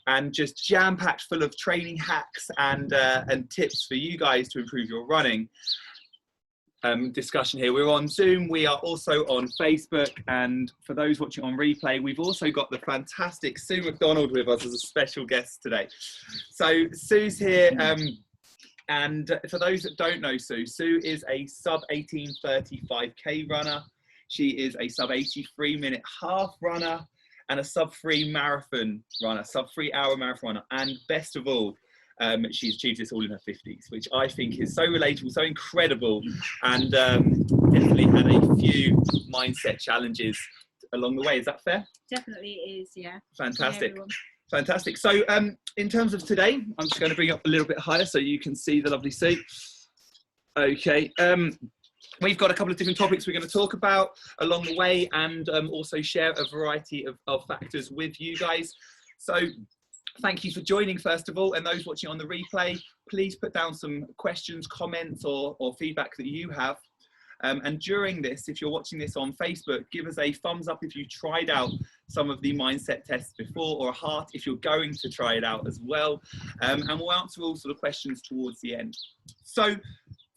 and just jam-packed full of training hacks and tips for you guys to improve your running. Discussion here. We're on Zoom, we are also on Facebook, and for those watching on replay, we've also got the fantastic Sue McDonald with us as a special guest today. So Sue's here, and for those that don't know Sue, Sue is a sub 18:35K runner. She is a sub 83-minute half runner and a sub 3 marathon runner, sub 3 hour marathon runner, and best of all, she's achieved this all in her 50s, which I think is so relatable, so incredible, and definitely had a few mindset challenges along the way. Is that fair? Definitely is, yeah. Fantastic. Fantastic. So in terms of today, I'm just going to bring up a little bit higher so you can see the lovely seat. Okay. We've got a couple of different topics we're going to talk about along the way, and also share a variety of factors with you guys. So thank you for joining, first of all, and those watching on the replay, please put down some questions, comments, or feedback that you have. And during this, if you're watching this on Facebook, give us a thumbs up if you tried out some of the mindset tests before, or a heart if you're going to try it out as well. And we'll answer all sort of questions towards the end. So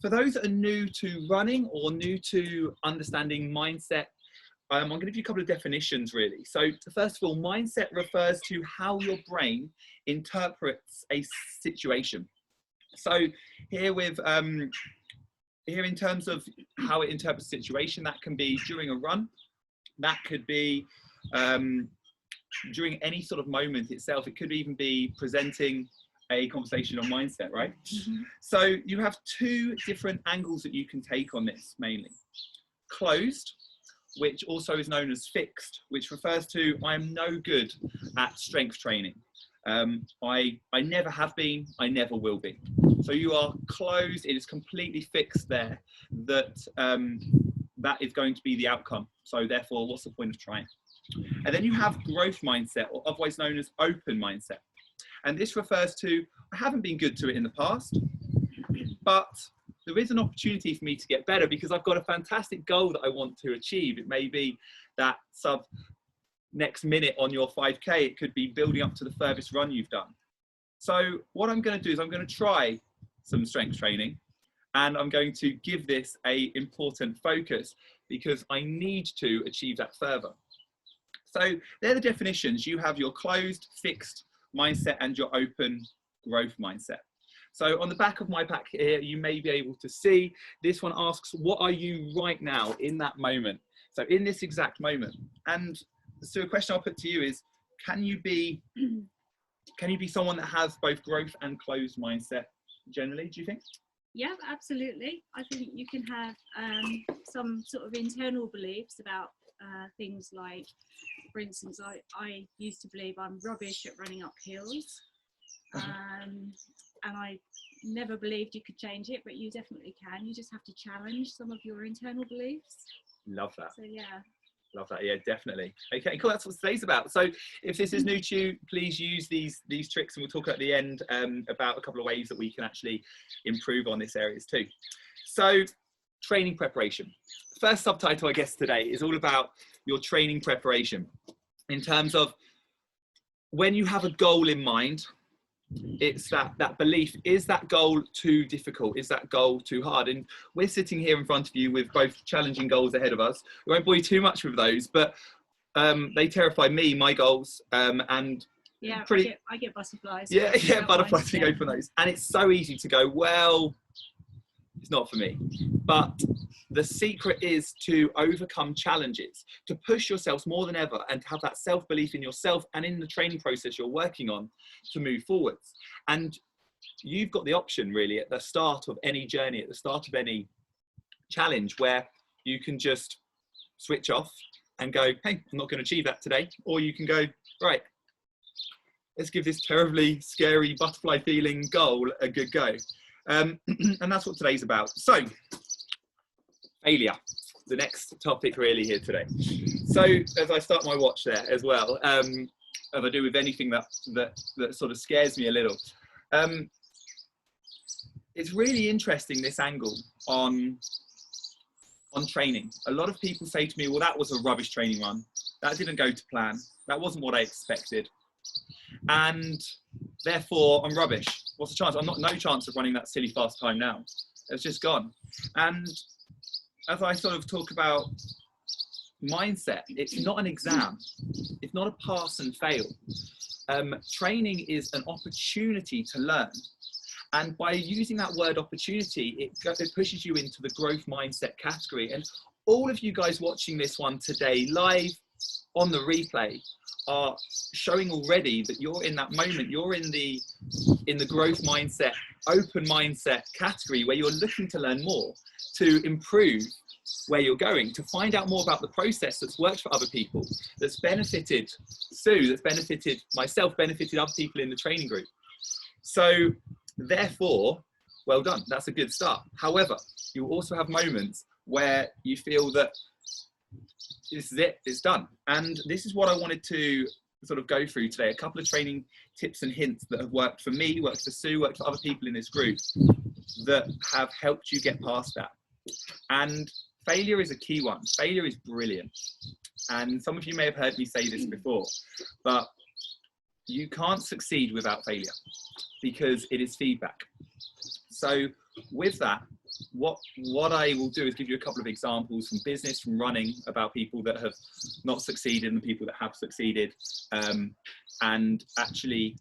for those that are new to running or new to understanding mindset, I'm going to give you a couple of definitions, really. So first of all, mindset refers to how your brain interprets a situation. So here with here in terms of how it interprets a situation, that can be during a run, that could be during any sort of moment itself. It could even be presenting a conversation on mindset, right? Mm-hmm. So you have two different angles that you can take on this, mainly. Closed, which also is known as fixed, which refers to I'm no good at strength training. I never have been, I never will be. So you are closed, it is completely fixed there, that that is going to be the outcome. So therefore, what's the point of trying? And then you have growth mindset, or otherwise known as open mindset. And this refers to, I haven't been good to it in the past, but there is an opportunity for me to get better because I've got a fantastic goal that I want to achieve. It may be that sub next minute on your 5K, it could be building up to the furthest run you've done. So what I'm going to do is I'm going to try some strength training, and I'm going to give this an important focus because I need to achieve that further. So they're the definitions. You have your closed, fixed mindset and your open growth mindset. So on the back of my pack here, you may be able to see this one asks, what are you right now in that moment? So in this exact moment. And so a question I'll put to you is, can you be someone that has both growth and closed mindset generally, do you think? Yeah, absolutely. I think you can have some sort of internal beliefs about things like, for instance, I used to believe I'm rubbish at running up hills. And I never believed you could change it, but you definitely can. You just have to challenge some of your internal beliefs. Love that. So yeah. Love that. Yeah, definitely. Okay, cool. That's what today's about. So if this is new to you, please use these tricks, and we'll talk at the end about a couple of ways that we can actually improve on this areas too. So training preparation. First subtitle, I guess, today is all about your training preparation in terms of when you have a goal in mind. It's that belief, is that goal too difficult? Is that goal too hard? And we're sitting here in front of you with both challenging goals ahead of us. We won't bore you too much with those, but they terrify me, my goals, and yeah, I get butterflies. Yeah, butterflies to go for those. And it's so easy to go, well, it's not for me. But the secret is to overcome challenges, to push yourselves more than ever, and to have that self-belief in yourself and in the training process you're working on to move forwards. And you've got the option really at the start of any journey, at the start of any challenge, where you can just switch off and go, hey, I'm not going to achieve that today. Or you can go, right, let's give this terribly scary butterfly feeling goal a good go. And that's what today's about. So, failure, the next topic really here today. So, as I start my watch there as well, as I do with anything that sort of scares me a little, it's really interesting, this angle on training. A lot of people say to me, well, that was a rubbish training run. That didn't go to plan. That wasn't what I expected. and therefore I'm rubbish. What's the chance? I'm not no chance of running that silly fast time now. It's just gone. And as I sort of talk about mindset, it's not an exam. It's not a pass and fail. Training is an opportunity to learn. And by using that word opportunity, it pushes you into the growth mindset category. And all of you guys watching this one today, live on the replay, are showing already that you're in that moment. You're in the growth mindset, open mindset category where you're looking to learn more, to improve where you're going, to find out more about the process that's worked for other people, that's benefited Sue, that's benefited myself, benefited other people in the training group. So therefore, well done, that's a good start. However, you also have moments where you feel that this is it, it's done. And this is what I wanted to sort of go through today, a couple of training tips and hints that have worked for me, worked for Sue, worked for other people in this group, that have helped you get past that. And failure is a key one. Failure is brilliant. And some of you may have heard me say this before, but you can't succeed without failure because it is feedback. So with that, what I will do is give you a couple of examples from business, from running, about people that have not succeeded and people that have succeeded, and actually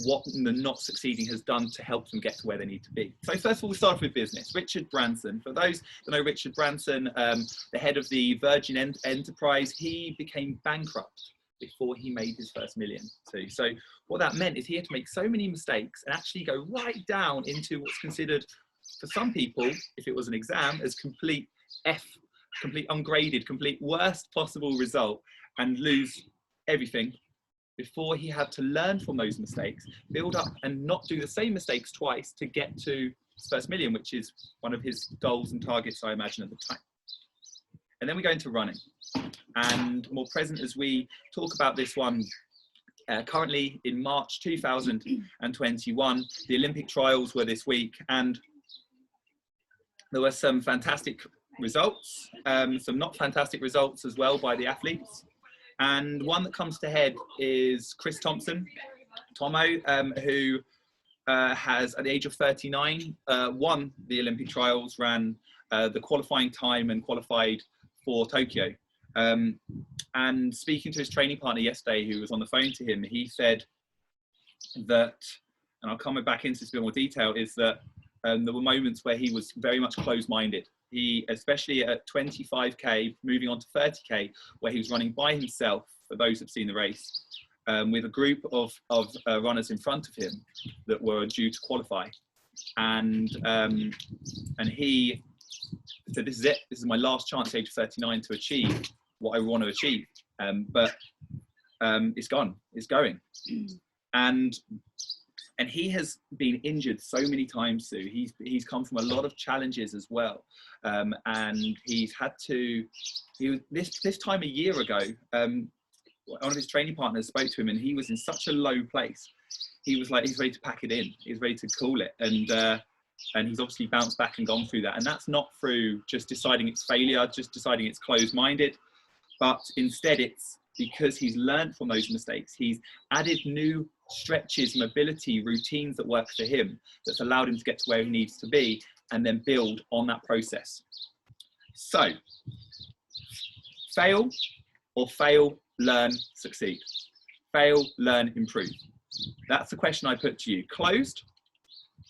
what the not succeeding has done to help them get to where they need to be. So first of all, we'll start with business. Richard Branson. For those that know Richard Branson, the head of the Virgin Enterprise, he became bankrupt before he made his first million too. So what that meant is he had to make so many mistakes and actually go right down into what's considered, for some people, if it was an exam, as complete F, complete ungraded, complete worst possible result, and lose everything before he had to learn from those mistakes, build up and not do the same mistakes twice to get to his first million, which is one of his goals and targets, I imagine, at the time. And then we go into running, and more present as we talk about this one. Currently in March 2021, the Olympic trials were this week, and there were some fantastic results, some not fantastic results as well by the athletes. And one that comes to head is Chris Thompson, Tomo, who has, at the age of 39, won the Olympic trials, ran the qualifying time and qualified for Tokyo. And speaking to his training partner yesterday, who was on the phone to him, he said that, and I'll come back into this in a bit more detail, is that there were moments where he was very much closed-minded. He, especially at 25K, moving on to 30K, where he was running by himself, for those who've seen the race, with a group of runners in front of him that were due to qualify. And he said, this is it. This is my last chance at age 39 to achieve what I want to achieve. But it's gone. It's going. And he has been injured so many times, Sue. He's come from a lot of challenges as well. And he's had to, this time a year ago, one of his training partners spoke to him, and he was in such a low place. He was like, he's ready to pack it in. He's ready to call it. And he's obviously bounced back and gone through that. And that's not through just deciding it's failure, just deciding it's closed-minded, but instead it's because he's learned from those mistakes. He's added new stretches, mobility, routines that work for him, that's allowed him to get to where he needs to be, and then build on that process. So, fail, learn, succeed. Fail, learn, improve. That's the question I put to you. Closed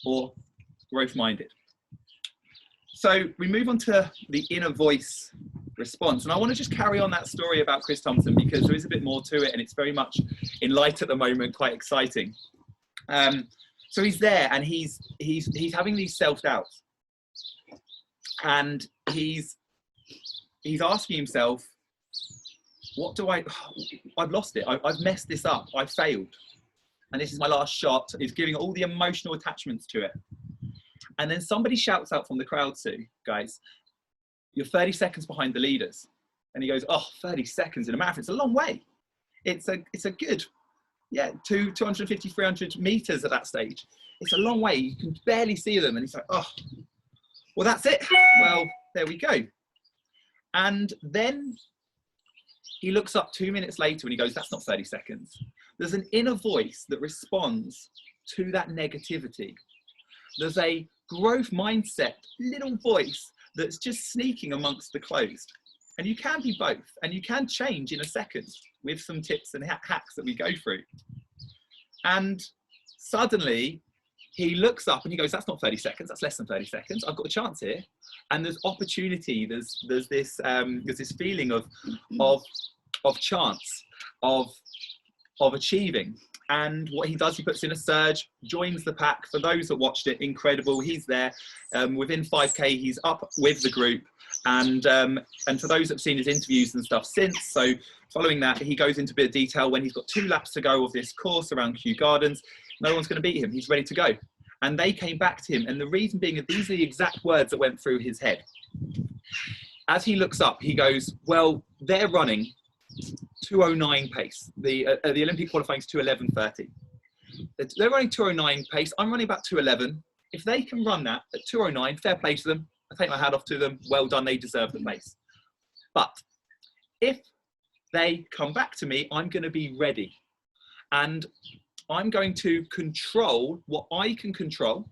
or growth-minded? So we move on to the inner voice response. And I want to just carry on that story about Chris Thompson, because there is a bit more to it, and it's very much in light at the moment, quite exciting. So he's there, and he's having these self-doubts, and he's asking himself, what do I've lost it. I've messed this up. I've failed. And this is my last shot. He's giving all the emotional attachments to it. And then somebody shouts out from the crowd, Sue, guys, you're 30 seconds behind the leaders. And he goes, oh, 30 seconds in a marathon. It's a long way. It's a good, 250, 300 meters at that stage. It's a long way. You can barely see them. And he's like, oh, well, that's it. Well, there we go. And then he looks up 2 minutes later and he goes, that's not 30 seconds. there's an inner voice that responds to that negativity. There's a growth mindset little voice that's just sneaking amongst the closed. And you can be both, and you can change in a second with some tips and hacks that we go through. And suddenly he looks up and he goes, that's not 30 seconds, that's less than 30 seconds. I've got a chance here. And there's opportunity, there's this feeling of chance, of achieving. And what he does, he puts in a surge, joins the pack. For those that watched it, incredible. He's there within 5K. He's up with the group. And for those that have seen his interviews and stuff since, so following that, he goes into a bit of detail when he's got 2 laps to go of this course around Kew Gardens. No one's going to beat him. He's ready to go. And they came back to him. And the reason being that these are the exact words that went through his head. As he looks up, he goes, well, they're running 2:09 pace. The Olympic qualifying is 2:11:30. They're running 2:09 pace. I'm running about 2:11. If they can run that at 2:09, fair play to them. I take my hat off to them. Well done. They deserve the pace. But if they come back to me, I'm going to be ready. And I'm going to control what I can control.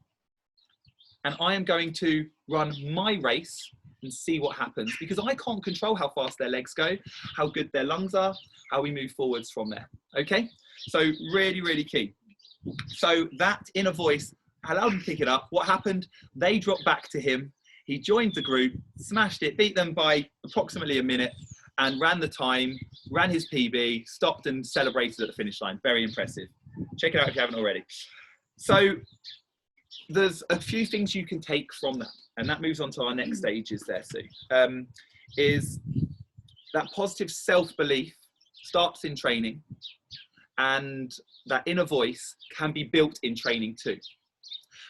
And I am going to run my race and see what happens, because I can't control how fast their legs go, how good their lungs are, how we move forwards from there. Okay, so really, really key. So that inner voice allowed him to pick it up. What happened? They dropped back to him. He joined the group, smashed it, beat them by approximately a minute, and ran the time, ran his PB, stopped and celebrated at the finish line. Very impressive. Check it out if you haven't already. So there's a few things you can take from that. And that moves on to our next stages there, Sue, is that positive self-belief starts in training, and that inner voice can be built in training too.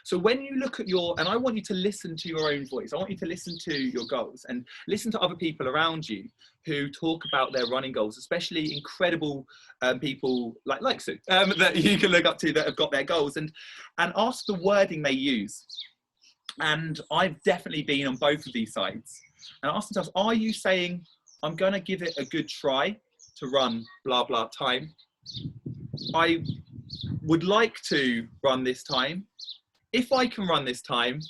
So when you look at and I want you to listen to your own voice, I want you to listen to your goals and listen to other people around you who talk about their running goals, especially incredible people like Sue, that you can look up to that have got their goals, and ask the wording they use. And I've definitely been on both of these sides. And ask themselves, are you saying, I'm going to give it a good try to run blah, blah time? I would like to run this time. If I can run this time,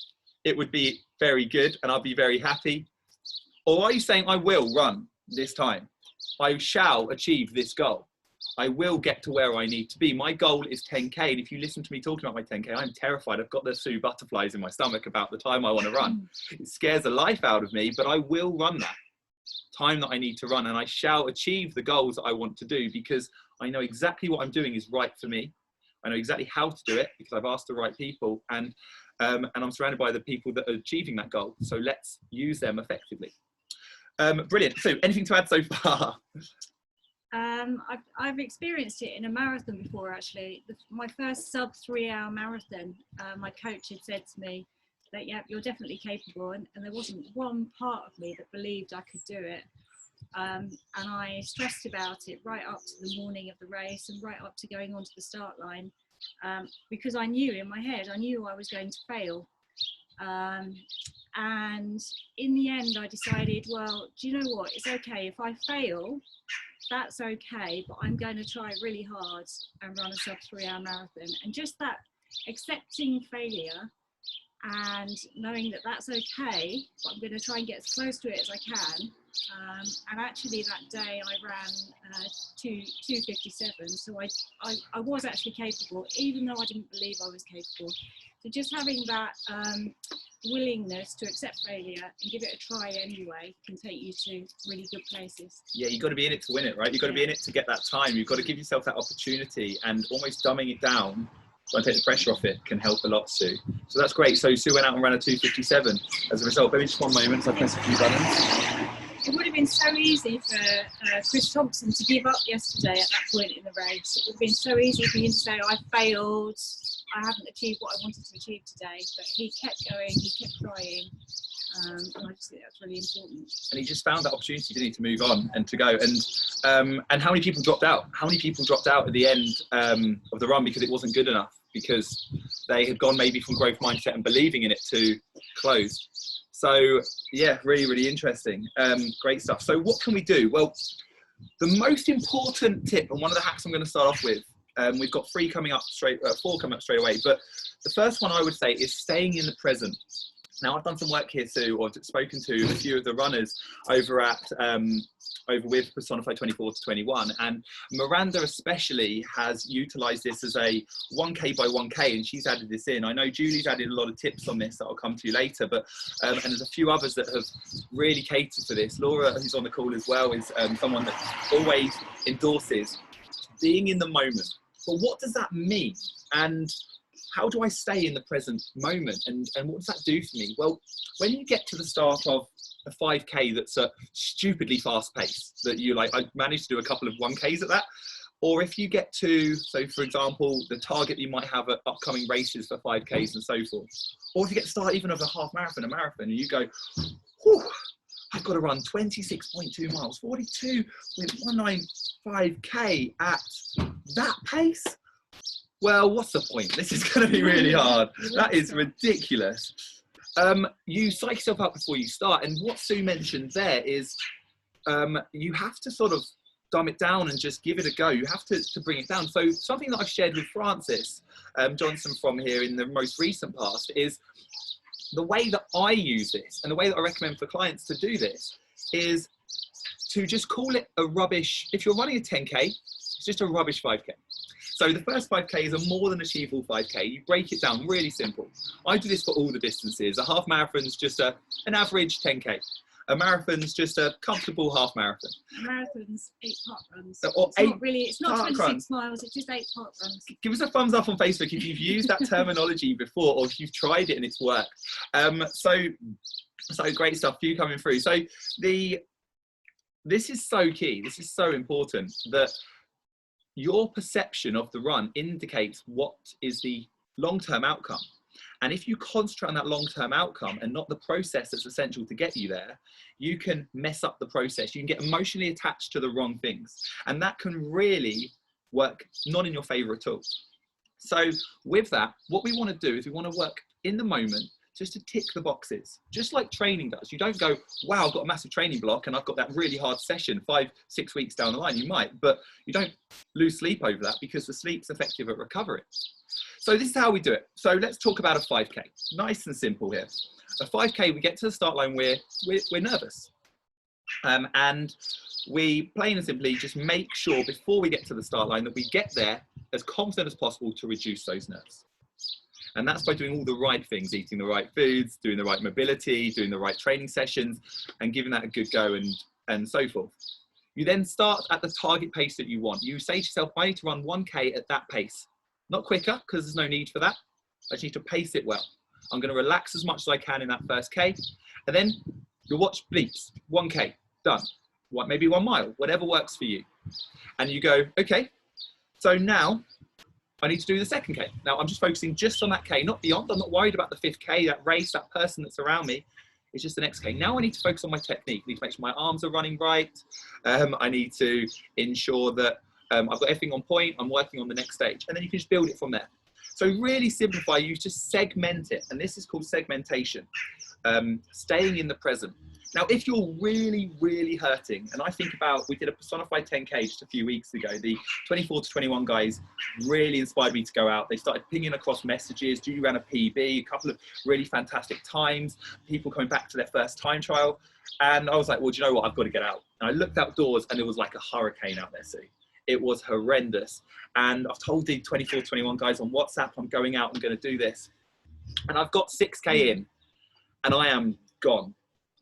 it would be very good and I'll be very happy. Or are you saying, I will run this time? I shall achieve this goal. I will get to where I need to be. My goal is 10K. And if you listen to me talking about my 10K, I'm terrified. I've got the Sue butterflies in my stomach about the time I want to run. It scares the life out of me, but I will run that time that I need to run. And I shall achieve the goals that I want to do, because I know exactly what I'm doing is right for me. I know exactly how to do it because I've asked the right people, and I'm surrounded by the people that are achieving that goal. So let's use them effectively. Brilliant. So anything to add so far? I've experienced it in a marathon before, actually. My first sub 3-hour marathon, my coach had said to me that, yeah, you're definitely capable. And there wasn't one part of me that believed I could do it. And I stressed about it right up to the morning of the race and right up to going onto the start line, because I knew in my head, I knew I was going to fail. And in the end, I decided, well, do you know what? It's okay. If I fail, that's okay, but I'm going to try really hard and run a sub 3-hour marathon. And just that accepting failure and knowing that that's okay, but I'm going to try and get as close to it as I can. And actually that day I ran 2:57, so I was actually capable, even though I didn't believe I was capable. So just having that willingness to accept failure and give it a try anyway can take you to really good places. Yeah, you've got to be in it to win it, right? You've got to be in it to get that time. You've got to give yourself that opportunity, and almost dumbing it down, trying to take the pressure off it, can help a lot, Sue. So that's great. So Sue went out and ran a 2:57 as a result. Maybe just one moment as I press a few buttons. It would have been so easy for Chris Thompson to give up yesterday at that point in the race. It would have been so easy for him to say, I failed, I haven't achieved what I wanted to achieve today. But he kept going, he kept trying. And I just think that's really important. And he just found that opportunity, didn't he, to move on and to go. And how many people dropped out? How many people dropped out at the end of the run because it wasn't good enough? Because they had gone maybe from growth mindset and believing in it to closed. So yeah, really, really interesting. Great stuff. So what can we do? Well, the most important tip, and one of the hacks I'm going to start off with, We've got four coming up straight away. But the first one I would say is staying in the present. Now, I've done some work here too, or spoken to a few of the runners over at with Personify 24 to 21, and Miranda especially has utilised this as a 1K by 1K, and she's added this in. I know Julie's added a lot of tips on this that I'll come to later, but and there's a few others that have really catered to this. Laura, who's on the call as well, is someone that always endorses being in the moment. But what does that mean? And how do I stay in the present moment? And what does that do for me? Well, when you get to the start of a 5K that's a stupidly fast pace, that you like, I managed to do a couple of 1Ks at that. Or if you get to, so for example, the target you might have at upcoming races for 5Ks and so forth. Or if you get to start even of a half marathon, a marathon, and you go, whew, I've got to run 26.2 miles, 42.195K at that pace. Well, what's the point? This is going to be really hard. That is ridiculous. You psych yourself up before you start. And what Sue mentioned there is you have to sort of dumb it down and just give it a go. You have to bring it down. So something that I've shared with Francis Johnson from here in the most recent past is the way that I use this, and the way that I recommend for clients to do this is to just call it a rubbish. If you're running a 10K, it's just a rubbish 5K. So the first 5K is a more than achievable 5K. You break it down really simple. I do this for all the distances. A half marathon's just an average 10K. A marathon's just a comfortable half marathon. A marathon's 8 park runs. It's not 26 miles, it's just 8 park runs. Give us a thumbs up on Facebook if you've used that terminology before, or if you've tried it and it's worked. So great stuff, few coming through. So this is so key, this is so important, that your perception of the run indicates what is the long-term outcome. And if you concentrate on that long-term outcome and not the process that's essential to get you there, you can mess up the process. You can get emotionally attached to the wrong things. And that can really work not in your favor at all. So with that, what we want to do is we want to work in the moment, just to tick the boxes, just like training does. You don't go, wow, I've got a massive training block and I've got that really hard session 5-6 weeks down the line. You might, but you don't lose sleep over that because the sleep's effective at recovery. So this is how we do it. So let's talk about a 5K. Nice and simple here. A 5K, we get to the start line, we're nervous. And we plain and simply just make sure before we get to the start line that we get there as confident as possible to reduce those nerves. And that's by doing all the right things, eating the right foods, doing the right mobility, doing the right training sessions, and giving that a good go and so forth. You then start at the target pace that you want. You say to yourself, I need to run 1K at that pace. Not quicker, because there's no need for that. I just need to pace it well. I'm going to relax as much as I can in that first K. And then you'll watch bleeps, 1K, done. Maybe 1 mile, whatever works for you. And you go, okay, so now I need to do the second K. Now I'm just focusing just on that K, not beyond. I'm not worried about the 5th K, that race, that person that's around me. It's just the next K. Now I need to focus on my technique. I need to make sure my arms are running right. I need to ensure that I've got everything on point. I'm working on the next stage. And then you can just build it from there. So really simplify, you just segment it. And this is called segmentation, staying in the present. Now, if you're really, really hurting, and I think about, we did a Personify 10K just a few weeks ago. The 24 to 21 guys really inspired me to go out. They started pinging across messages. Julie ran a PB, a couple of really fantastic times, people coming back to their first time trial. And I was like, well, do you know what? I've got to get out. And I looked outdoors and it was like a hurricane out there, Sue. It was horrendous. And I've told the 24 to 21 guys on WhatsApp, I'm going out, I'm going to do this. And I've got 6K in and I am gone.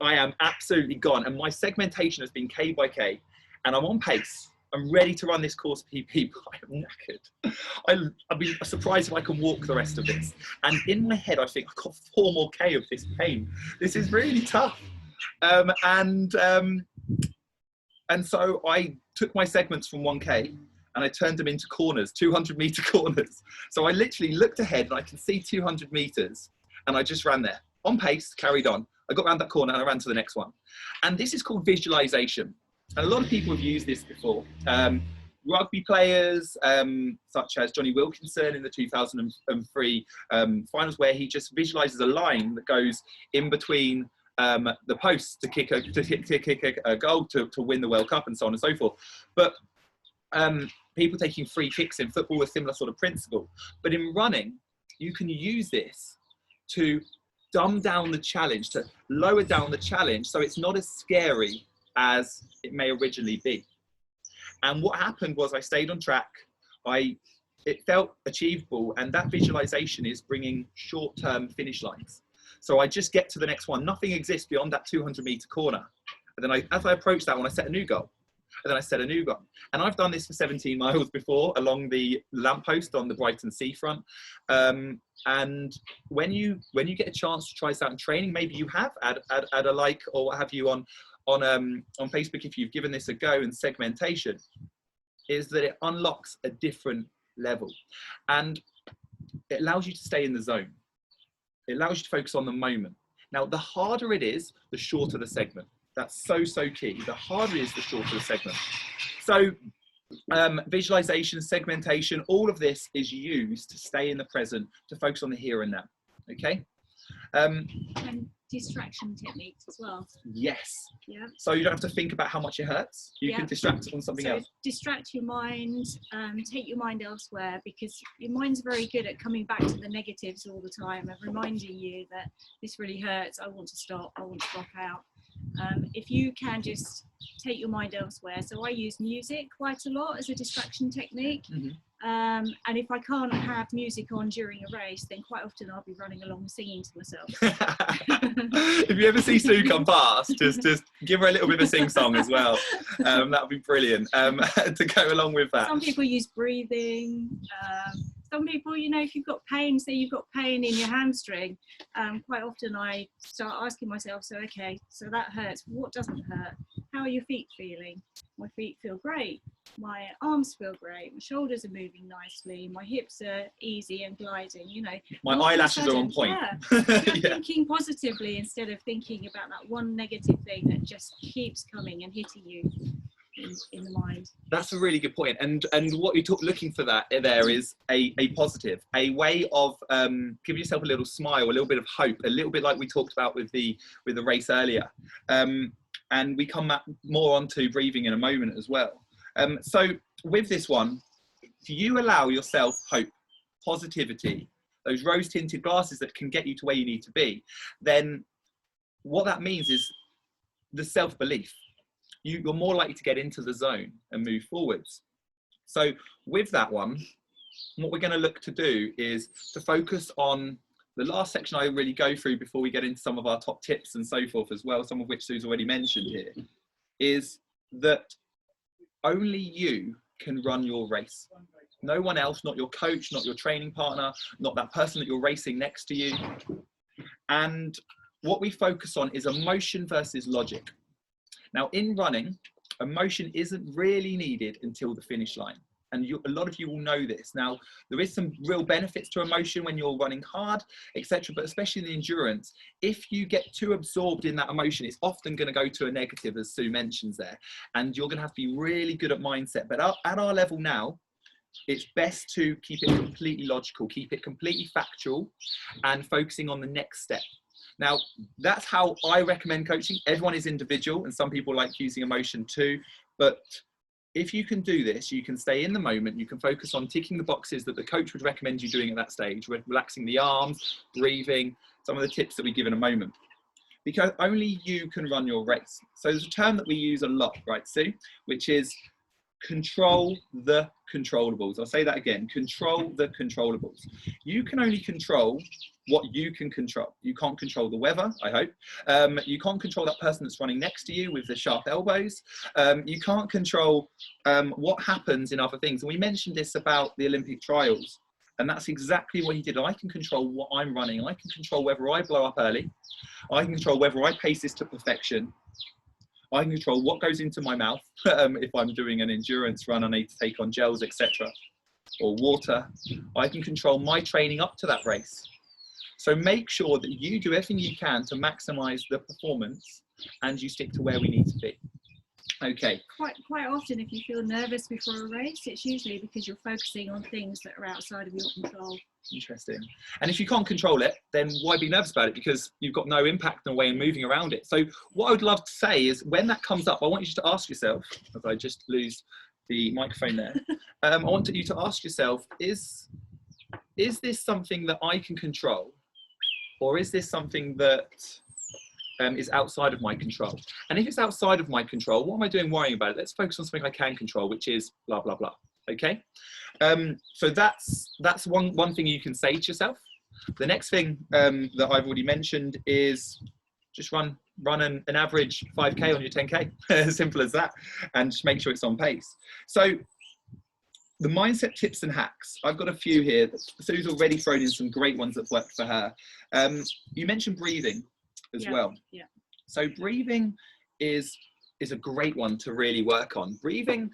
I am absolutely gone. And my segmentation has been K by K and I'm on pace. I'm ready to run this course PP, but I am knackered. I'd be surprised if I can walk the rest of this. And in my head, I think I've got 4 more K of this pain. This is really tough. And so I took my segments from 1K and I turned them into corners, 200-meter corners. So I literally looked ahead and I can see 200 meters and I just ran there on pace, carried on. I got around that corner and I ran to the next one. And this is called visualization. And a lot of people have used this before. Rugby players, such as Johnny Wilkinson in the 2003 finals, where he just visualizes a line that goes in between the posts to kick a goal to win the World Cup and so on and so forth. But people taking free kicks in football, a similar sort of principle. But in running, you can use this to dumb down the challenge, to lower down the challenge, so it's not as scary as it may originally be. And what happened was I stayed on track. It felt achievable, and that visualization is bringing short-term finish lines. So I just get to the next one. Nothing exists beyond that 200-meter corner. And then as I approach that one, I set a new goal. And then I set a new goal. And I've done this for 17 miles before along the lamppost on the Brighton seafront. And when you get a chance to try this out in training, maybe you have add a like or what have you on Facebook if you've given this a go, and segmentation, is that it unlocks a different level, and it allows you to stay in the zone. It allows you to focus on the moment. Now, the harder it is, the shorter the segment. That's so key. The harder it is, the shorter the segment. So visualization, segmentation, all of this is used to stay in the present, to focus on the here and now. Okay. And distraction techniques as well. Yes. Yeah. So you don't have to think about how much it hurts. You can distract on something else. Distract your mind, take your mind elsewhere, because your mind's very good at coming back to the negatives all the time and reminding you that this really hurts, I want to stop, I want to drop out. If you can just take your mind elsewhere. So I use music quite a lot as a distraction technique. Mm-hmm. And if I can't have music on during a race, then quite often I'll be running along singing to myself. If you ever see Sue come past, just give her a little bit of a sing song as well. That would be brilliant to go along with that. Some people use breathing. Some people, you know, if you've got pain, say you've got pain in your hamstring, quite often I start asking myself, so okay, so that hurts, what doesn't hurt? How are your feet feeling? My feet feel great, my arms feel great, my shoulders are moving nicely, my hips are easy and gliding, you know. My eyelashes are on point. Thinking positively instead of thinking about that one negative thing that just keeps coming and hitting you in the mind. That's a really good point. And what you're looking for that there is a positive, a way of giving yourself a little smile, a little bit of hope, a little bit like we talked about with the race earlier. And we come more onto breathing in a moment as well. So with this one, if you allow yourself hope, positivity, those rose-tinted glasses that can get you to where you need to be, then what that means is the self-belief. You're more likely to get into the zone and move forwards. So with that one, what we're going to look to do is to focus on the last section I really go through before we get into some of our top tips and so forth as well, some of which Sue's already mentioned here, is that only you can run your race. No one else, not your coach, not your training partner, not that person that you're racing next to you. And what we focus on is emotion versus logic. Now, in running, emotion isn't really needed until the finish line. And a lot of you will know this. Now, there is some real benefits to emotion when you're running hard, etc. But especially in the endurance, if you get too absorbed in that emotion, it's often going to go to a negative, as Sue mentions there. And you're going to have to be really good at mindset. But at our level now, it's best to keep it completely logical, keep it completely factual, and focusing on the next step. Now, that's how I recommend coaching. Everyone is individual, and some people like using emotion too. But if you can do this, you can stay in the moment. You can focus on ticking the boxes that the coach would recommend you doing at that stage, relaxing the arms, breathing, some of the tips that we give in a moment. Because only you can run your race. So there's a term that we use a lot, right, Sue, which is control the controllables. I'll say that again, control the controllables. You can only control what you can control. You can't control the weather, I hope. You can't control that person that's running next to you with the sharp elbows. You can't control what happens in other things. And we mentioned this about the Olympic trials. And that's exactly what he did. I can control what I'm running. I can control whether I blow up early. I can control whether I pace this to perfection. I can control what goes into my mouth. If I'm doing an endurance run, I need to take on gels, etc., or water. I can control my training up to that race. So make sure that you do everything you can to maximize the performance, and you stick to where we need to be. Okay. Quite often, if you feel nervous before a race, it's usually because you're focusing on things that are outside of your control. Interesting. And if you can't control it, then why be nervous about it? Because you've got no impact on the way in moving around it. So what I would love to say is, when that comes up, I want you to ask yourself, as I just lose the microphone there. I want you to ask yourself, is this something that I can control, or is this something that is outside of my control? And if it's outside of my control, what am I doing worrying about it? Let's focus on something I can control, which is blah, blah, blah. Okay. So that's one thing you can say to yourself. The next thing that I've already mentioned is just run an average 5K on your 10K, as simple as that, and just make sure it's on pace. So the mindset tips and hacks, I've got a few here. Sue's already thrown in some great ones that worked for her. You mentioned breathing as well. Yeah. So breathing is a great one to really work on. Breathing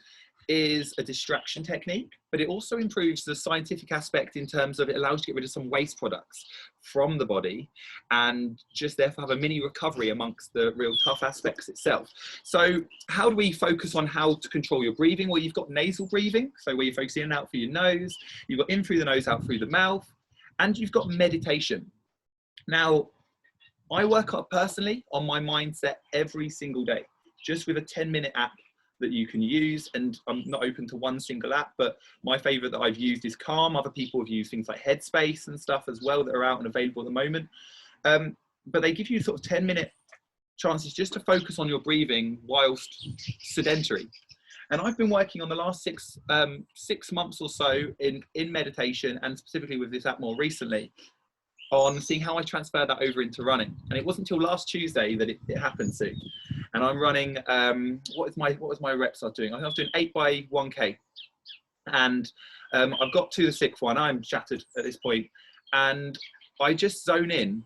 is a distraction technique, but it also improves the scientific aspect in terms of it allows you to get rid of some waste products from the body and just therefore have a mini recovery amongst the real tough aspects itself. So how do we focus on how to control your breathing? Well, you've got nasal breathing, so where you focus in and out through your nose, you've got in through the nose, out through the mouth, and you've got meditation. Now, I work up personally on my mindset every single day, just with a 10-minute app that you can use, and I'm not open to one single app, but my favorite that I've used is Calm. Other people have used things like Headspace and stuff as well that are out and available at the moment. But they give you sort of 10-minute chances just to focus on your breathing whilst sedentary. And I've been working on the last six months or so in meditation, and specifically with this app more recently, on seeing how I transferred that over into running. And it wasn't until last Tuesday that it happened to. And I'm running, what was my reps I was doing? I think I was doing 8 by 1K. And I've got to the 6th one. I'm shattered at this point. And I just zone in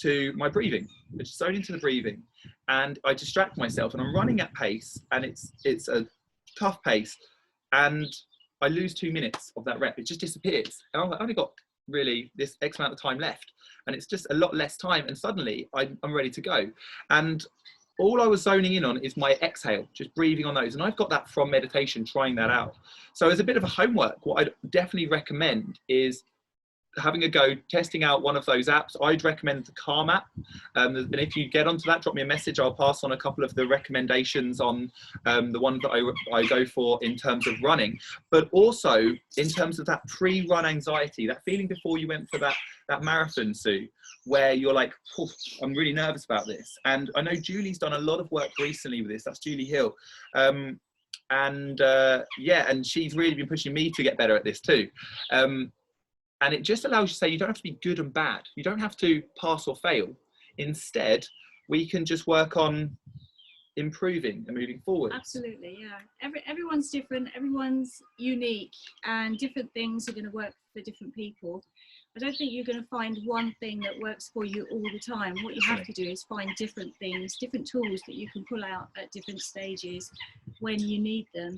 to my breathing. I just zone into the breathing. And I distract myself. And I'm running at pace. And it's a tough pace. And I lose 2 minutes of that rep. It just disappears. And I've only got really this X amount of time left, and it's just a lot less time, and suddenly I'm ready to go. And all I was zoning in on is my exhale, just breathing on those, and I've got that from meditation, trying that out. So as a bit of a homework, what I'd definitely recommend is having a go, testing out one of those apps. I'd recommend the Calm app. And if you get onto that, drop me a message. I'll pass on a couple of the recommendations on the ones that I go for in terms of running, but also in terms of that pre-run anxiety, that feeling before you went for that marathon, Sue, where you're like, I'm really nervous about this. And I know Julie's done a lot of work recently with this. That's Julie Hill. And she's really been pushing me to get better at this too. And it just allows you to say, you don't have to be good and bad. You don't have to pass or fail. Instead, we can just work on improving and moving forward. Absolutely, yeah. Everyone's different, everyone's unique, and different things are going to work for different people. I don't think you're going to find one thing that works for you all the time. What you have to do is find different things, different tools that you can pull out at different stages when you need them.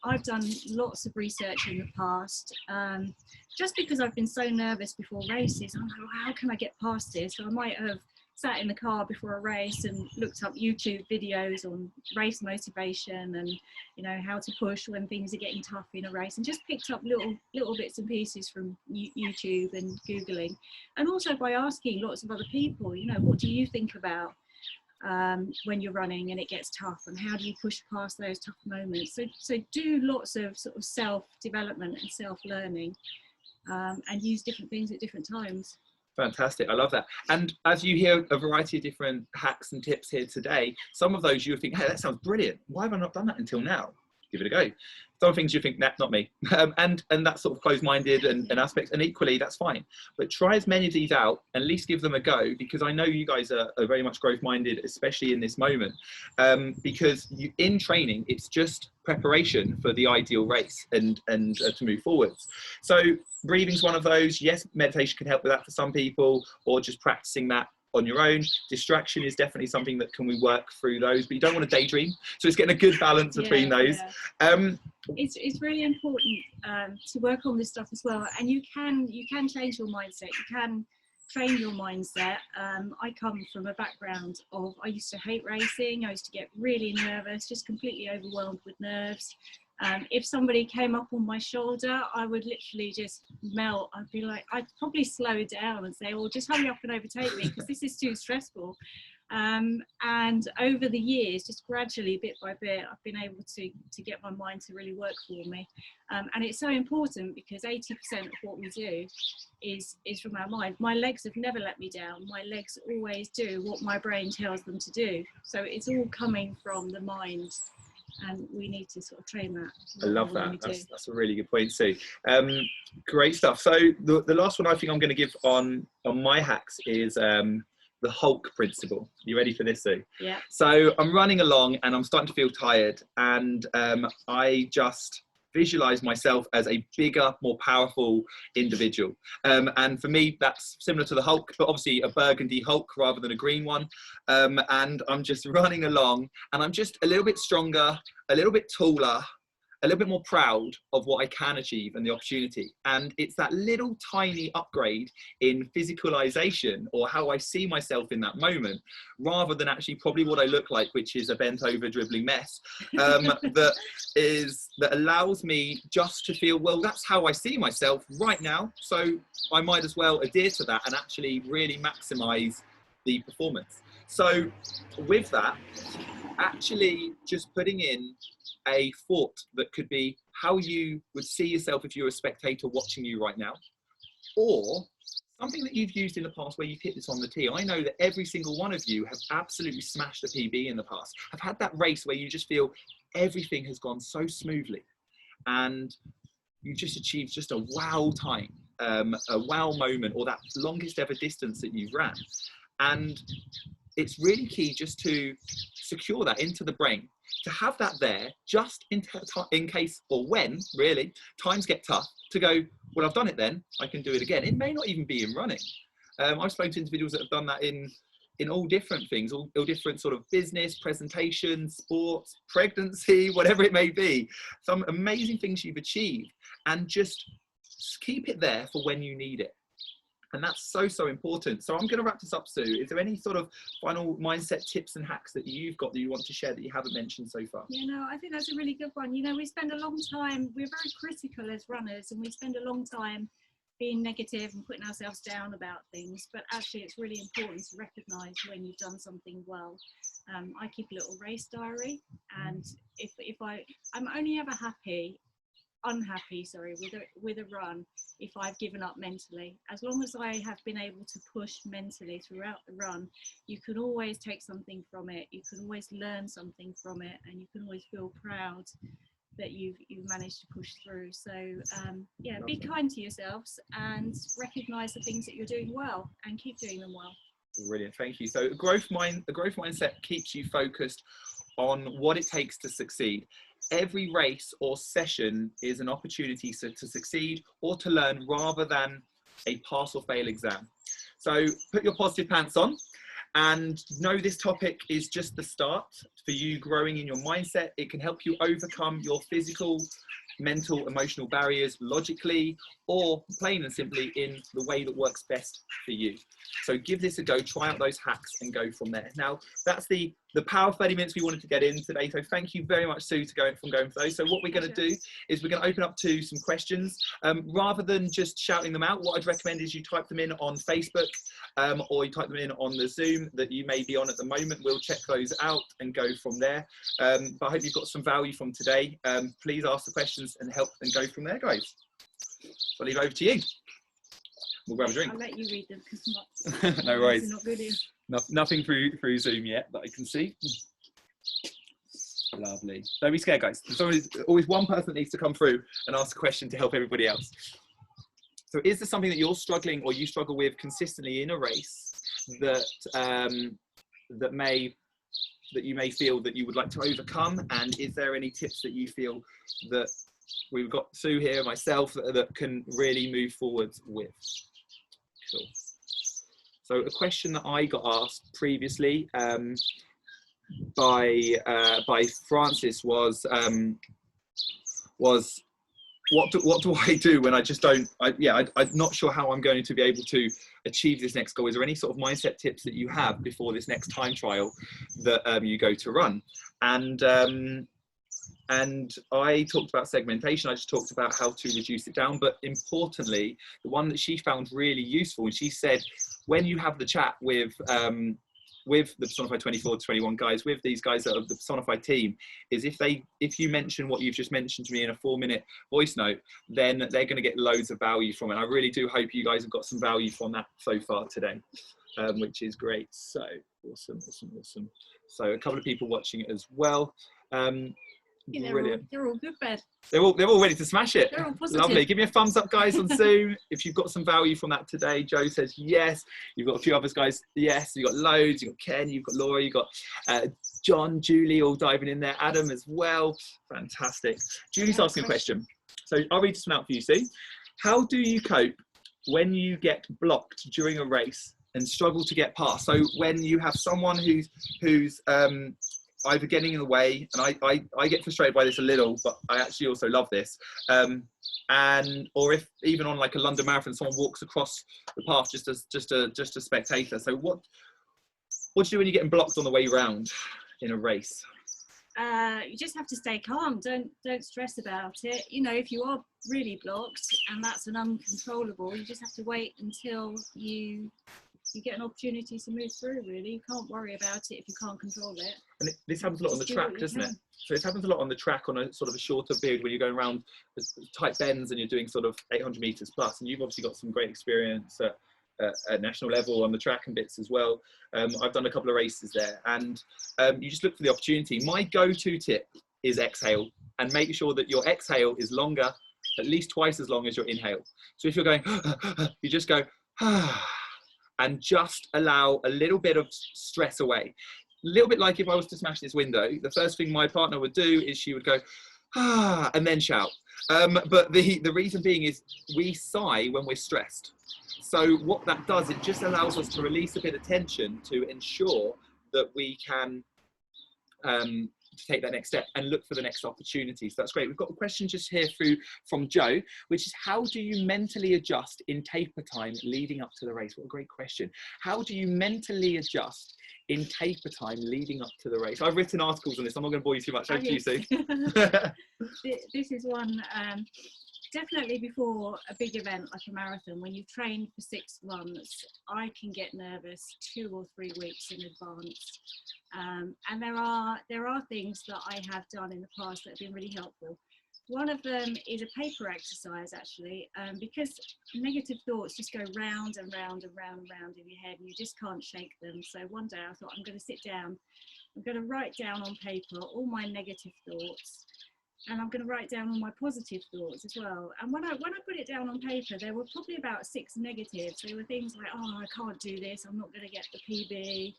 I've done lots of research in the past, just because I've been so nervous before races. I'm like, well, how can I get past this? So I might have sat in the car before a race and looked up YouTube videos on race motivation and, you know, how to push when things are getting tough in a race, and just picked up little bits and pieces from YouTube and Googling, and also by asking lots of other people, you know, what do you think about when you're running and it gets tough, and how do you push past those tough moments? So do lots of sort of self-development and self-learning, and use different things at different times. Fantastic, I love that. And as you hear a variety of different hacks and tips here today, some of those you think, hey, that sounds brilliant. Why have I not done that until now? Give it a go. Some things you think, nah, not me. And that's sort of closed-minded and aspects, and equally, that's fine. But try as many of these out, and at least give them a go, because I know you guys are very much growth-minded, especially in this moment, because in training, it's just preparation for the ideal race and to move forwards. So breathing's one of those. Yes, meditation can help with that for some people, or just practicing that on your own. Distraction is definitely something that can we work through those, but you don't want to daydream, so it's getting a good balance between those. It's really important to work on this stuff as well, and you can change your mindset, you can train your mindset. I come from a background of, I used to hate racing, I used to get really nervous, just completely overwhelmed with nerves. If somebody came up on my shoulder, I would literally just melt. I'd probably slow down and say, well, just hurry up and overtake me, because this is too stressful. And over the years, just gradually, bit by bit, I've been able to get my mind to really work for me. And it's so important because 80% of what we do is from our mind. My legs have never let me down. My legs always do what my brain tells them to do. So it's all coming from the mind. And we need to sort of train that. I love that. That's a really good point, Sue. Great stuff. So the last one I think I'm going to give on my hacks is the Hulk principle. You ready for this, Sue? Yeah. So I'm running along and I'm starting to feel tired, and I just visualize myself as a bigger, more powerful individual. And for me, that's similar to the Hulk, but obviously a burgundy Hulk rather than a green one. And I'm just running along and I'm just a little bit stronger, a little bit taller, a little bit more proud of what I can achieve and the opportunity. And it's that little tiny upgrade in physicalization, or how I see myself in that moment, rather than actually probably what I look like, which is a bent over dribbling mess, that allows me just to feel, well, that's how I see myself right now. So I might as well adhere to that and actually really maximize the performance. So with that, actually just putting in a thought that could be how you would see yourself if you were a spectator watching you right now, or something that you've used in the past where you've hit this on the tee. I know that every single one of you have absolutely smashed a PB in the past. I've had that race where you just feel everything has gone so smoothly and you just achieved just a wow time, a wow moment, or that longest ever distance that you've ran. And it's really key just to secure that into the brain, to have that there just in case, or when really times get tough, to go, well, I've done it then, I can do it again. It may not even be in running. I've spoken to individuals that have done that in all different things, all different sort of business, presentation, sports, pregnancy, whatever it may be. Some amazing things you've achieved, and just keep it there for when you need it. And that's so, so important. So I'm going to wrap this up, Sue. Is there any sort of final mindset tips and hacks that you've got that you want to share that you haven't mentioned so far? Yeah, no, I think that's a really good one. You know, we spend a long time, we're very critical as runners, and we spend a long time being negative and putting ourselves down about things. But actually, it's really important to recognise when you've done something well. I keep a little race diary, and if I'm only ever unhappy with a run if I've given up mentally. As long as I have been able to push mentally throughout the run, you can always take something from it, you can always learn something from it, and you can always feel proud that you've managed to push through. So yeah, be kind to yourselves and recognize the things that you're doing well and keep doing them well. Brilliant, thank you. So a growth mindset keeps you focused on what it takes to succeed. Every race or session is an opportunity to succeed or to learn, rather than a pass or fail exam. So put your positive pants on and know this topic is just the start for you growing in your mindset. It can help you overcome your physical, mental, emotional barriers logically, or plain and simply in the way that works best for you. So give this a go, try out those hacks and go from there. Now, that's the power 30 minutes we wanted to get in today. So thank you very much, Sue, for going for those. So what we're going to do is we're going to open up to some questions. Rather than just shouting them out, what I'd recommend is you type them in on Facebook, or you type them in on the Zoom that you may be on at the moment. We'll check those out and go from there. But I hope you've got some value from today. Please ask the questions and help and go from there, guys. So I'll leave it over to you. We'll grab a drink. I'll let you read them because no worries. Not good here. Nothing through Zoom yet that I can see. Lovely. Don't be scared, guys. There's always one person that needs to come through and ask a question to help everybody else. So is there something that you're struggling or you struggle with consistently in a race that you may feel that you would like to overcome? And is there any tips that you feel that we've got Sue here, myself, that can really move forwards with? Cool. So a question that I got asked previously by Francis was what do I do when I just don't? I'm not sure how I'm going to be able to achieve this next goal. Is there any sort of mindset tips that you have before this next time trial that you go to run? And I talked about segmentation. I just talked about how to reduce it down. But importantly, the one that she found really useful, and she said, when you have the chat with with the Personify 24 to 21 guys, with these guys that are the Personify team, is if you mention what you've just mentioned to me in a 4-minute voice note, then they're going to get loads of value from it. I really do hope you guys have got some value from that so far today, which is great. So awesome. So a couple of people watching it as well. Brilliant. They're all good, Ben. They're all ready to smash it. They're all positive. Lovely. Give me a thumbs up, guys, on Zoom if you've got some value from that today. Joe says yes. You've got a few others, guys. Yes. You've got loads. You've got Ken. You've got Laura. You've got John, Julie, all diving in there. Adam as well. Fantastic. Julie's asking a question. So I'll read this one out for you, Sue. How do you cope when you get blocked during a race and struggle to get past? So when you have someone who's either getting in the way, and I get frustrated by this a little, but I actually also love this, or if even on like a London Marathon, someone walks across the path just a spectator. So what do you do when you're getting blocked on the way round in a race? You just have to stay calm. Don't stress about it. You know, if you are really blocked and that's an uncontrollable, you just have to wait until you get an opportunity to move through. Really, you can't worry about it if you can't control it. And this happens a lot on the track, doesn't it? So it happens a lot on the track on a sort of a shorter period when you're going around tight bends and you're doing sort of 800 meters plus. And you've obviously got some great experience at national level on the track and bits as well. I've done a couple of races there, and you just look for the opportunity. My go-to tip is exhale, and make sure that your exhale is longer, at least twice as long as your inhale. So if you're going, you just go, and just allow a little bit of stress away. A little bit like if I was to smash this window, the first thing my partner would do is she would go, and then shout. But the reason being is we sigh when we're stressed. So what that does, it just allows us to release a bit of tension to ensure that we can take that next step and look for the next opportunity. So that's great. We've got a question just here from Joe, which is, how do you mentally adjust in taper time leading up to the race? What a great question. How do you mentally adjust in taper time leading up to the race? I've written articles on this. I'm not going to bore you too much. Over to you, Sue. This is one, definitely before a big event like a marathon, when you've trained for 6 months, I can get nervous 2 or 3 weeks in advance. And there are things that I have done in the past that have been really helpful. One of them is a paper exercise, actually, because negative thoughts just go round and round and round and round in your head, and you just can't shake them. So one day I thought, I'm going to sit down, I'm going to write down on paper all my negative thoughts, and I'm going to write down all my positive thoughts as well. And when I put it down on paper, there were probably about 6 negatives. They were things like, oh, I can't do this, I'm not going to get the PB.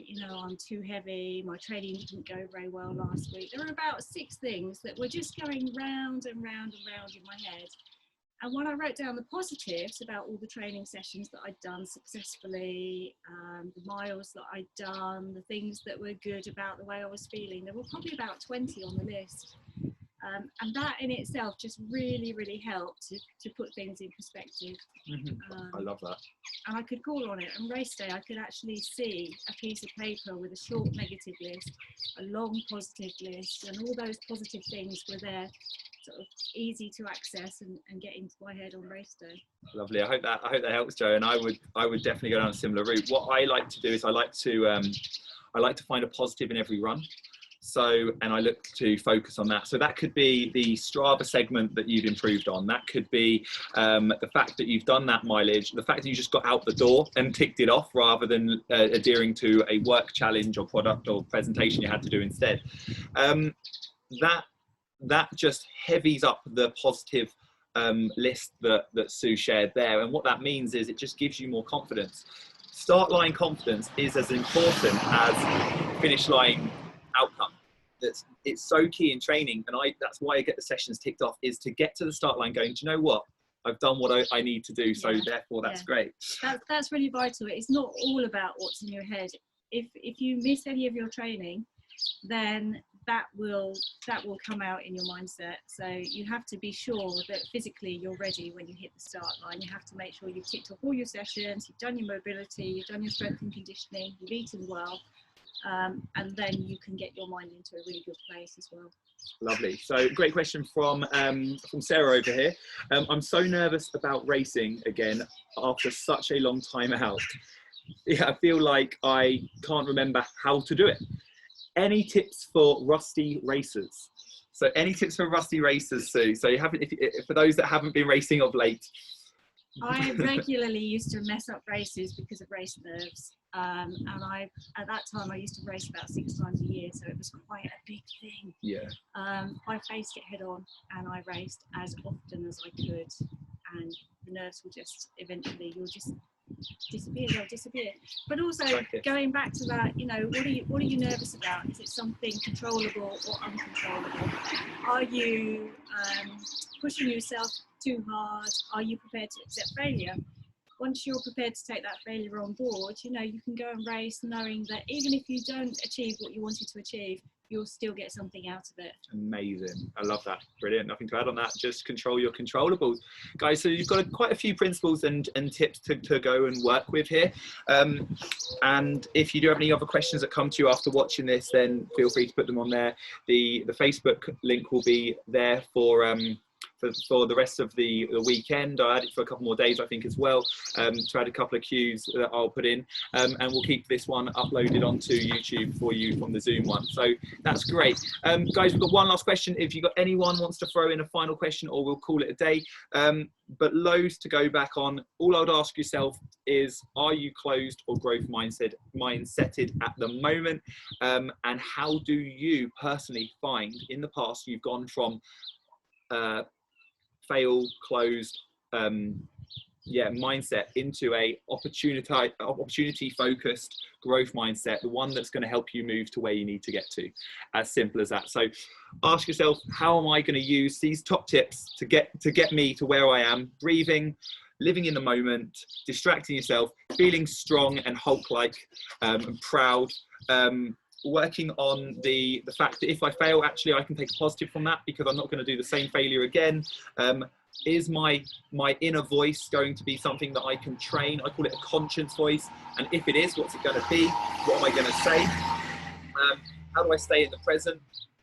You know, I'm too heavy, my training didn't go very well last week. There were about 6 things that were just going round and round and round in my head. And when I wrote down the positives about all the training sessions that I'd done successfully, the miles that I'd done, the things that were good about the way I was feeling, there were probably about 20 on the list. And that in itself just really, really helped to put things in perspective. I love that. And I could call on it. On race day, I could actually see a piece of paper with a short negative list, a long positive list, and all those positive things were there, sort of easy to access and get into my head on race day. Lovely. I hope that helps, Joe. And I would definitely go down a similar route. What I like to do is I like to find a positive in every run. So, and I look to focus on that. So that could be the Strava segment that you've improved on. That could be the fact that you've done that mileage, the fact that you just got out the door and ticked it off rather than adhering to a work challenge or product or presentation you had to do instead. That just heavies up the positive list that Sue shared there. And what that means is it just gives you more confidence. Start line confidence is as important as finish line outcome. It's so key in training, and that's why I get the sessions ticked off, is to get to the start line going, do you know what, I've done what I need to do, so therefore that's great. That's really vital. It's not all about what's in your head. If you miss any of your training, then that will come out in your mindset. So you have to be sure that physically you're ready when you hit the start line. You have to make sure you've ticked off all your sessions, you've done your mobility, you've done your strength and conditioning, you've eaten well. And then you can get your mind into a really good place as well. Lovely. So great question from Sarah over here. I'm so nervous about racing again after such a long time out. I feel like I can't remember how to do it. Any tips for rusty racers? So any tips for rusty racers, Sue? So you haven't, for those that haven't been racing of late. I regularly used to mess up races because of race nerves. And at that time, I used to race about 6 times a year, so it was quite a big thing. Yeah. I faced it head on, and I raced as often as I could, and the nerves will just eventually, you'll just disappear. They'll disappear. But also going back to that, you know, what are you nervous about? Is it something controllable or uncontrollable? Are you pushing yourself too hard? Are you prepared to accept failure? Once you're prepared to take that failure on board, you know, you can go and race knowing that even if you don't achieve what you wanted to achieve, you'll still get something out of it. Amazing. I love that. Brilliant. Nothing to add on that. Just control your controllables. Guys, so you've got quite a few principles and tips to go and work with here. And if you do have any other questions that come to you after watching this, then feel free to put them on there. The Facebook link will be there for the rest of the weekend. I had it for a couple more days, I think, as well, to add a couple of cues that I'll put in, and we'll keep this one uploaded onto YouTube for you from the Zoom one. So that's great. Guys, we've got one last question. If you've got anyone wants to throw in a final question, or we'll call it a day, but loads to go back on. All I would ask yourself is, are you closed or growth mindseted at the moment? And how do you personally find in the past you've gone from fail, closed, mindset into a opportunity focused growth mindset, the one that's going to help you move to where you need to get to. As simple as that. So ask yourself, how am I going to use these top tips to get me to where I am? Breathing, living in the moment, distracting yourself, feeling strong and Hulk-like, and proud, working on the fact that if I fail, actually I can take a positive from that, because I'm not going to do the same failure again. Is my inner voice going to be something that I can train? I call it a conscience voice. And if it is, what's it going to be? What am I going to say? How do I stay in the present?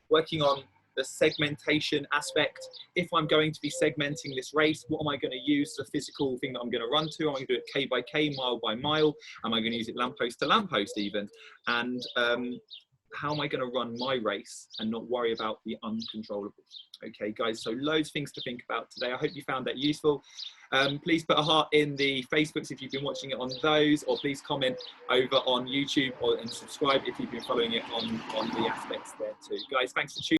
Working on the segmentation aspect. If I'm going to be segmenting this race, what am I going to use? The physical thing that I'm going to run to? Am I going to do it K by K, mile by mile? Am I going to use it lamppost to lamppost even? And how am I going to run my race and not worry about the uncontrollables? Okay, guys, so loads of things to think about today. I hope you found that useful. Please put a heart in the Facebooks if you've been watching it on those, or please comment over on YouTube and subscribe if you've been following it on the aspects there too. Guys, thanks for tuning in.